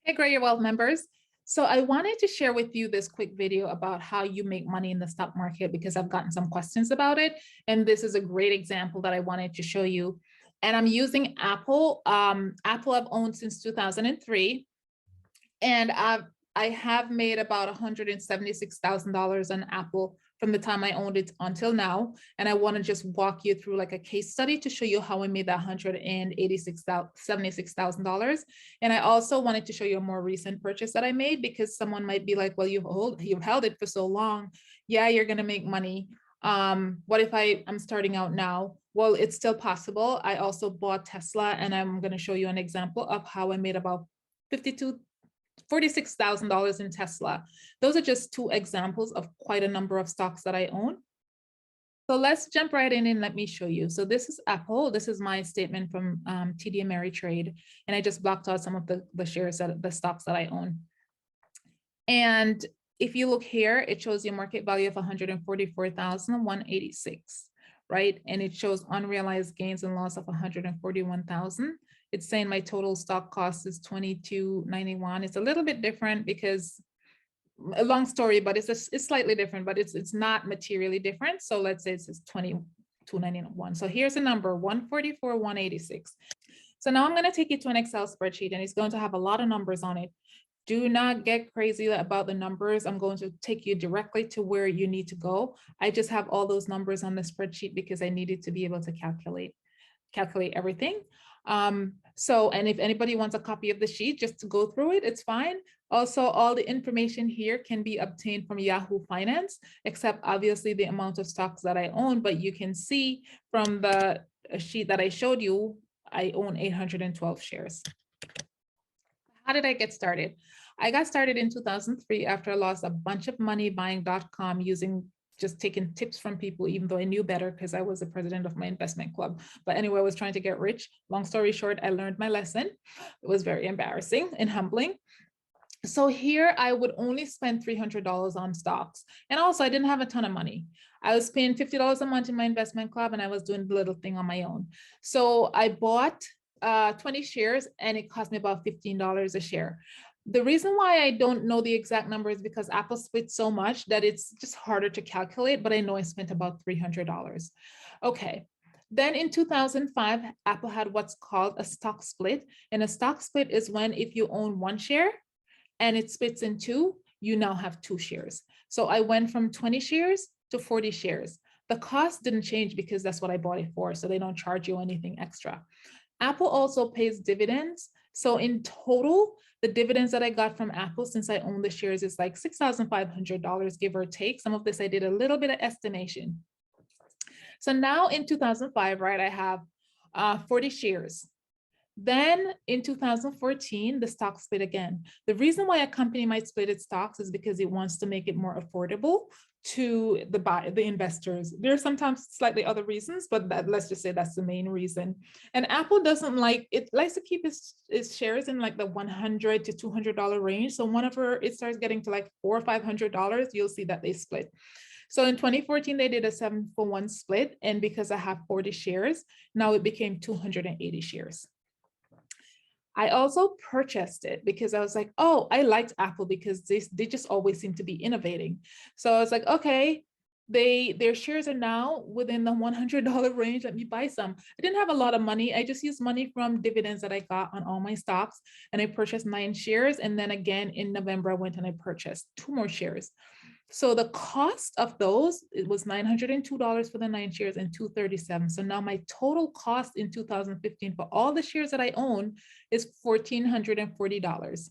Hey, Grow Your Wealth members. So I wanted to share with you this quick video about how you make money in the stock market because I've gotten some questions about it. And this is a great example that I wanted to show you. And I'm using Apple. Apple I've owned since 2003. And I have made about $176,000 on Apple from the time I owned it until now. And I want to just walk you through like a case study to show you how I made that $176,000. And I also wanted to show you a more recent purchase that I made because someone might be like, well, you've held it for so long. Yeah, you're going to make money. What if I'm starting out now? Well, it's still possible. I also bought Tesla, and I'm going to show you an example of how I made about $46,000 in Tesla. Those are just two examples of quite a number of stocks that I own. So let's jump right in and let me show you. So this is Apple. This is my statement from TD Ameritrade. And I just blocked out some of the shares, the stocks that I own. And if you look here, it shows you a market value of 144,186, right? And it shows unrealized gains and loss of 141,000. It's saying my total stock cost is $22.91. It's a little bit different because a long story, but it's slightly different, but it's not materially different. So let's say it's $22.91. So here's a number, 144,186. So now I'm going to take you to an Excel spreadsheet, and it's going to have a lot of numbers on it. Do not get crazy about the numbers. I'm going to take you directly to where you need to go. I just have all those numbers on the spreadsheet because I needed to be able to calculate everything. And if anybody wants a copy of the sheet just to go through it, it's fine. Also, all the information here can be obtained from Yahoo Finance, except obviously the amount of stocks that I own. But you can see from the sheet that I showed you, I own 812 shares. How did I get started? I got started in 2003 after I lost a bunch of money buying .com just taking tips from people, even though I knew better because I was the president of my investment club. But anyway, I was trying to get rich. Long story short, I learned my lesson. It was very embarrassing and humbling. So here I would only spend $300 on stocks. And also I didn't have a ton of money. I was paying $50 a month in my investment club, and I was doing the little thing on my own. So I bought 20 shares, and it cost me about $15 a share. The reason why I don't know the exact number is because Apple split so much that it's just harder to calculate, but I know I spent about $300. Okay. Then in 2005, Apple had what's called a stock split. And a stock split is when if you own one share and it splits in two, you now have two shares. So I went from 20 shares to 40 shares. The cost didn't change because that's what I bought it for. So they don't charge you anything extra. Apple also pays dividends. So in total, the dividends that I got from Apple since I own the shares is like $6,500, give or take. Some of this I did a little bit of estimation. So now in 2005, right, I have 40 shares. Then in 2014, the stock split again. The reason why a company might split its stocks is because it wants to make it more affordable to the investors. There are sometimes slightly other reasons, but let's just say that's the main reason. And Apple doesn't likes to keep its shares in like the $100 to $200 range. So whenever it starts getting to like $400 or $500, you'll see that they split. So in 2014, they did a 7-for-1 split. And because I have 40 shares, now it became 280 shares. I also purchased it because I was like, oh, I liked Apple because they just always seem to be innovating. So I was like, okay, their shares are now within the $100 range. Let me buy some. I didn't have a lot of money. I just used money from dividends that I got on all my stocks, and I purchased 9 shares. And then again, in November, I went and I purchased 2 more shares. So the cost of those, it was $902 for the 9 shares and $237. So now my total cost in 2015 for all the shares that I own is $1,440.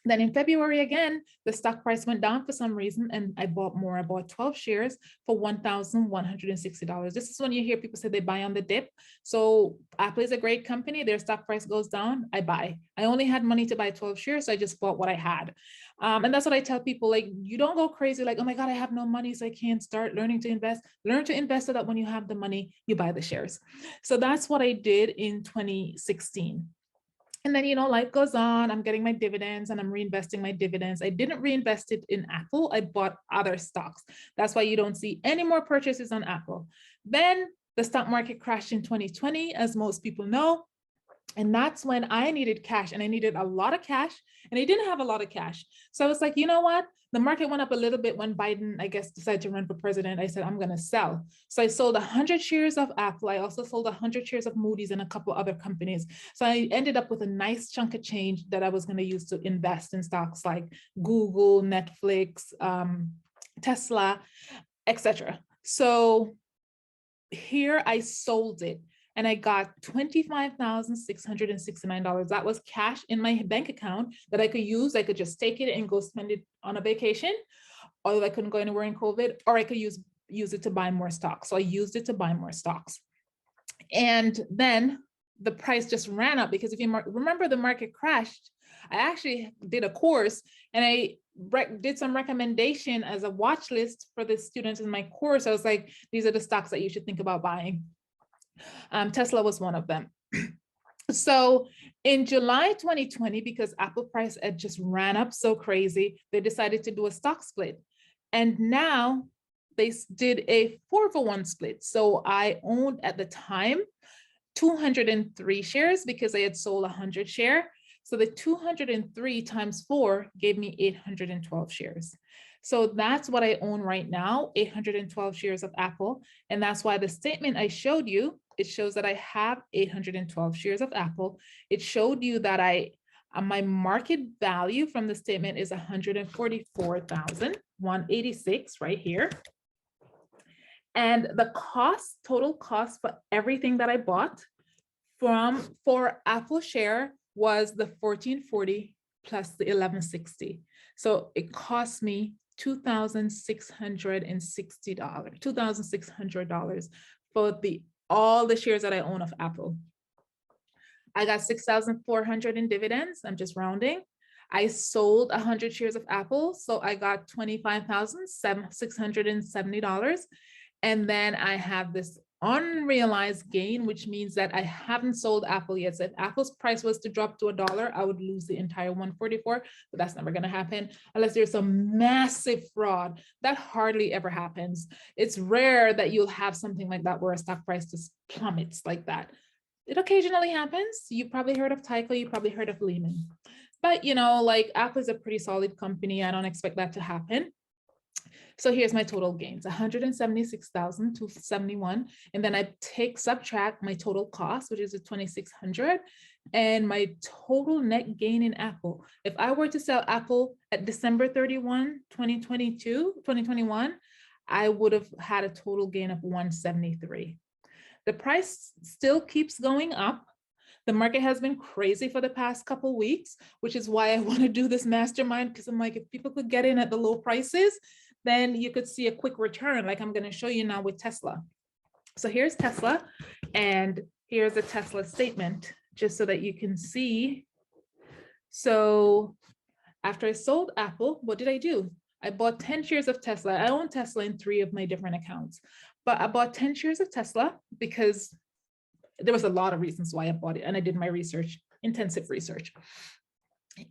Then in February again, the stock price went down for some reason, and I bought more. I bought 12 shares for $1,160. This is when you hear people say they buy on the dip. So Apple is a great company. Their stock price goes down, I buy. I only had money to buy 12 shares, so I just bought what I had. And that's what I tell people, like, you don't go crazy like, oh my God, I have no money, so I can't start learning to invest. Learn to invest so that when you have the money, you buy the shares. So that's what I did in 2016. And then, life goes on. I'm getting my dividends and I'm reinvesting my dividends. I didn't reinvest it in Apple. I bought other stocks. That's why you don't see any more purchases on Apple. Then the stock market crashed in 2020, as most people know. And that's when I needed cash, and I needed a lot of cash, and I didn't have a lot of cash. So I was like, you know what? The market went up a little bit when Biden, I guess, decided to run for president. I said, I'm going to sell. So I sold 100 shares of Apple. I also sold 100 shares of Moody's and a couple other companies. So I ended up with a nice chunk of change that I was going to use to invest in stocks like Google, Netflix, Tesla, etc. So here I sold it, and I got $25,669. That was cash in my bank account that I could use. I could just take it and go spend it on a vacation, although I couldn't go anywhere in COVID, or I could use it to buy more stocks. So I used it to buy more stocks. And then the price just ran up, because if you remember, the market crashed. I actually did a course, and I did some recommendation as a watch list for the students in my course. I was like, these are the stocks that you should think about buying. Tesla was one of them. So in July 2020, because Apple price had just ran up so crazy, they decided to do a stock split. And now they did a 4-for-1 split. So I owned at the time 203 shares because I had sold 100 shares. So the 203 times 4 gave me 812 shares. So that's what I own right now, 812 shares of Apple. And that's why the statement I showed you, it shows that I have 812 shares of Apple. It showed you that my market value from the statement is 144,186 right here. And the cost, total cost for everything that I bought for Apple share was the 1440 plus the 1160. So it cost me $2,660, $2,600 for all the shares that I own of Apple. I got 6,400 in dividends. I'm just rounding. I sold 100 shares of Apple, so I got $25,670. And then I have this unrealized gain, which means that I haven't sold Apple yet. So if Apple's price was to drop to $1, I would lose the entire 144, but that's never going to happen unless there's some massive fraud. That hardly ever happens. It's rare that you'll have something like that where a stock price just plummets like that. It occasionally happens. You probably heard of Tyco, you probably heard of Lehman. But like Apple is a pretty solid company. I don't expect that to happen. So here's my total gains, 176,271. And then I subtract my total cost, which is 2,600, and my total net gain in Apple. If I were to sell Apple at December 31, 2021, I would have had a total gain of 173. The price still keeps going up. The market has been crazy for the past couple of weeks, which is why I want to do this mastermind, because I'm like, if people could get in at the low prices, then you could see a quick return, like I'm going to show you now with Tesla. So here's Tesla, and here's a Tesla statement, just so that you can see. So after I sold Apple, what did I do? I bought 10 shares of Tesla. I own Tesla in 3 of my different accounts, but I bought 10 shares of Tesla because there was a lot of reasons why I bought it, and I did my research, intensive research.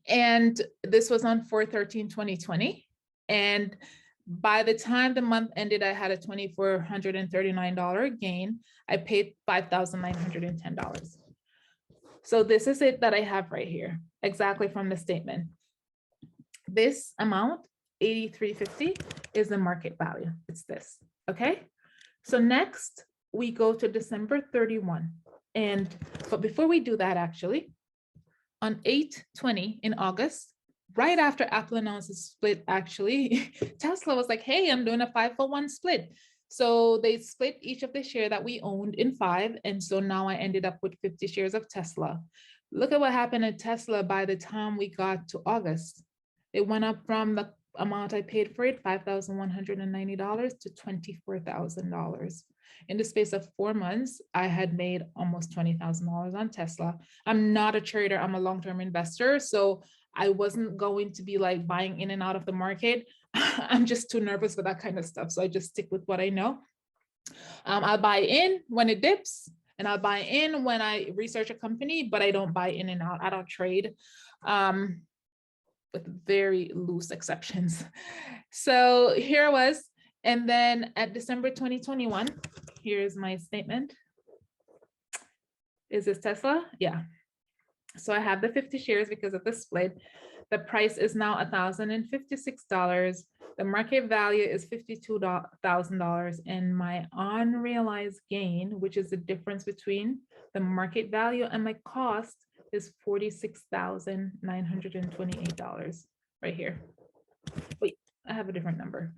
And this was on 4/13/2020. And by the time the month ended, I had a $2,439 gain. I paid $5,910. So this is it that I have right here, exactly from the statement. This amount, $83.50, is the market value. It's this, okay? So next, we go to December 31. But before we do that, actually, on 8/20 in August, right after Apple announced the split, actually, Tesla was like, hey, I'm doing a 5-for-1 split. So they split each of the share that we owned in 5. And so now I ended up with 50 shares of Tesla. Look at what happened at Tesla by the time we got to August. It went up from the amount I paid for it, $5,190, to $24,000. In the space of 4 months, I had made almost $20,000 on Tesla. I'm not a trader, I'm a long-term investor. So I wasn't going to be like buying in and out of the market. I'm just too nervous for that kind of stuff. So I just stick with what I know. I'll buy in when it dips, and I'll buy in when I research a company, but I don't buy in and out. I don't trade. With very loose exceptions. So here I was. And then at December 2021, here's my statement. Is this Tesla? Yeah. So I have the 50 shares because of the split. The price is now $1,056. The market value is $52,000. And my unrealized gain, which is the difference between the market value and my cost, is $46,928 right here. Wait, I have a different number.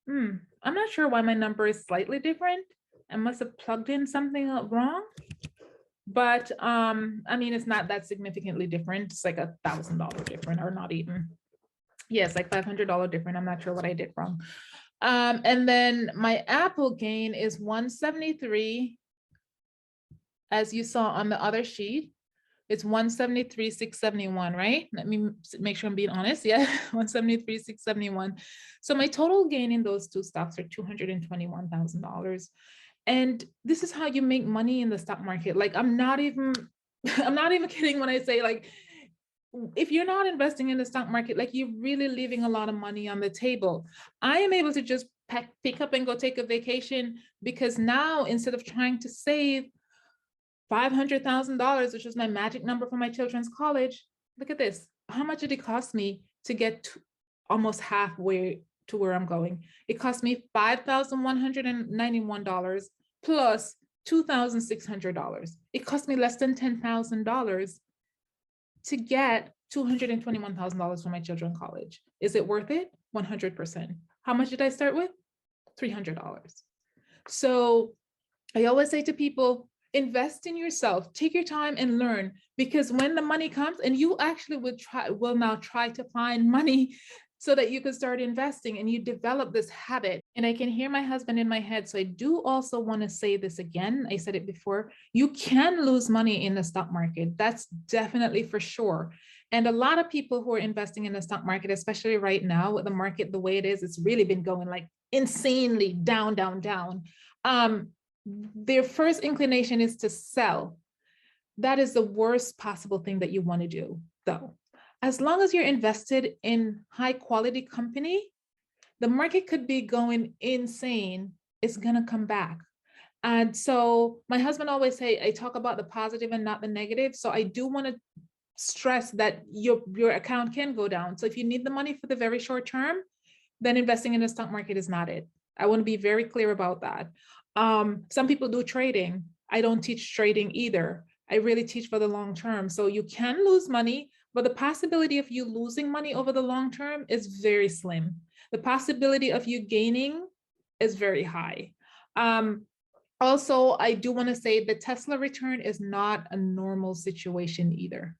I'm not sure why my number is slightly different. I must have plugged in something wrong. But I mean, it's not that significantly different. It's like $1,000 different, or not even. Yes, like $500 different. I'm not sure what I did wrong. And then my Apple gain is 173, as you saw on the other sheet. It's 173,671, right? Let me make sure I'm being honest. Yeah, 173,671. So my total gain in those two stocks are $221,000. And this is how you make money in the stock market. Like, I'm not even kidding when I say, like, if you're not investing in the stock market, like, you're really leaving a lot of money on the table. I am able to just pick up and go take a vacation, because now, instead of trying to save $500,000, which is my magic number for my children's college, look at this. How much did it cost me to get to almost halfway to where I'm going? It cost me $5,191 plus $2,600. It cost me less than $10,000 to get $221,000 for my children's college. Is it worth it? 100%. How much did I start with? $300. So I always say to people, invest in yourself, take your time and learn, because when the money comes, and you actually will now try to find money so that you can start investing, and you develop this habit. And I can hear my husband in my head. So I do also want to say this again. I said it before. You can lose money in the stock market. That's definitely for sure. And a lot of people who are investing in the stock market, especially right now with the market the way it is, it's really been going like insanely down, down, down. Their first inclination is to sell. That is the worst possible thing that you want to do, though. As long as you're invested in high quality company, the market could be going insane. It's going to come back. And so my husband always say, I talk about the positive and not the negative. So I do want to stress that your account can go down. So if you need the money for the very short term, then investing in the stock market is not it. I want to be very clear about that. Some people do trading. I don't teach trading either. I really teach for the long term. So you can lose money, but the possibility of you losing money over the long term is very slim. The possibility of you gaining is very high. Also, I do want to say the Tesla return is not a normal situation either.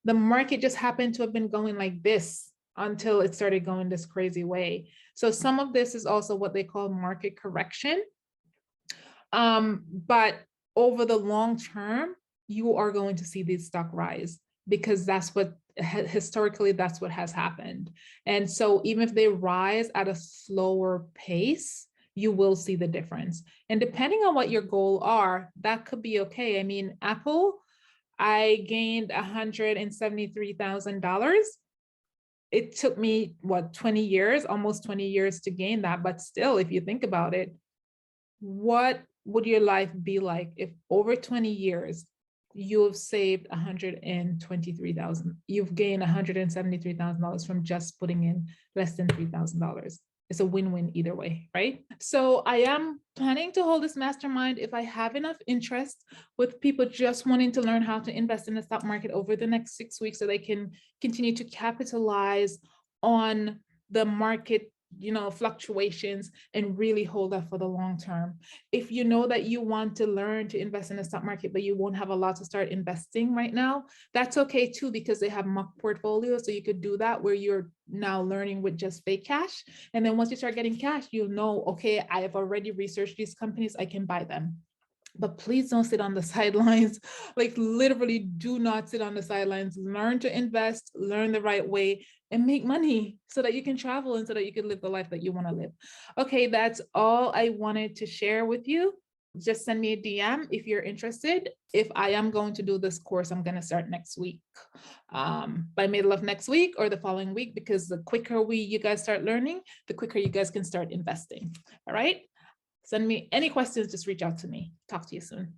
The market just happened to have been going like this until it started going this crazy way. So some of this is also what they call market correction. But over the long term, you are going to see these stock rise, because that's what historically, that's what has happened. And so even if they rise at a slower pace, you will see the difference. And depending on what your goal are, that could be okay. I mean, Apple, I gained $173,000. It took me, what, 20 years, almost 20 years to gain that. But still, if you think about it, what would your life be like if over 20 years you have saved 123,000, you've gained $173,000 from just putting in less than $3,000? It's a win-win either way, right? So I am planning to hold this mastermind if I have enough interest with people just wanting to learn how to invest in the stock market over the next 6 weeks, so they can continue to capitalize on the market, fluctuations, and really hold up for the long term. If you know that you want to learn to invest in the stock market, but you won't have a lot to start investing right now, that's okay too, because they have mock portfolios. So you could do that where you're now learning with just fake cash. And then once you start getting cash, you'll know, okay, I have already researched these companies, I can buy them. But please don't sit on the sidelines. Like, literally do not sit on the sidelines. Learn to invest, learn the right way, and make money so that you can travel and so that you can live the life that you want to live. Okay, that's all I wanted to share with you. Just send me a DM if you're interested. If I am going to do this course, I'm going to start next week, by middle of next week or the following week, because the quicker you guys start learning, the quicker you guys can start investing. All right. Send me any questions, just reach out to me. Talk to you soon.